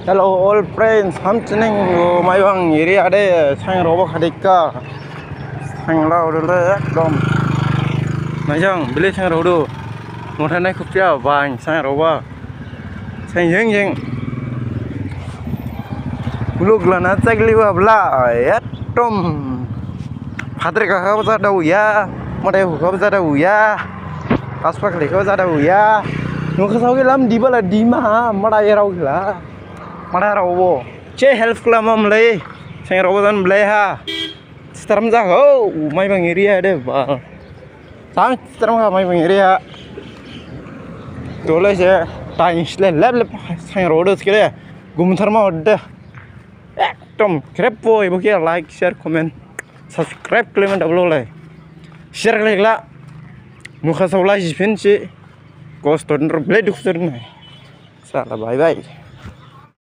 Hello all friends, hamchining mai bang area de sang robo khadika sang lao de ekdom najang beli sang rodo ngotan nai khupya bang sang roba sang jeng uluk lana chagli wa bla ekdom phadre ka ka za dau ya made hu ka za dau ya paspak le ka za dau ya nu ka sauge lam di bala di ma mada yerau la mana robo, cek help kelamam leh, saya robo dan beleha, seteram jah, oh, mai bang area deh, bang, sang seteram kah mai bang area, toleh je, tanya isle lep, saya rodo sekali, gumentar mau deh, tom, krepo, ibu kia like, share, comment, subscribe kalian double leh, share kali lah, muka sebelah sih, ghost order beli duk nih, salah bye bye.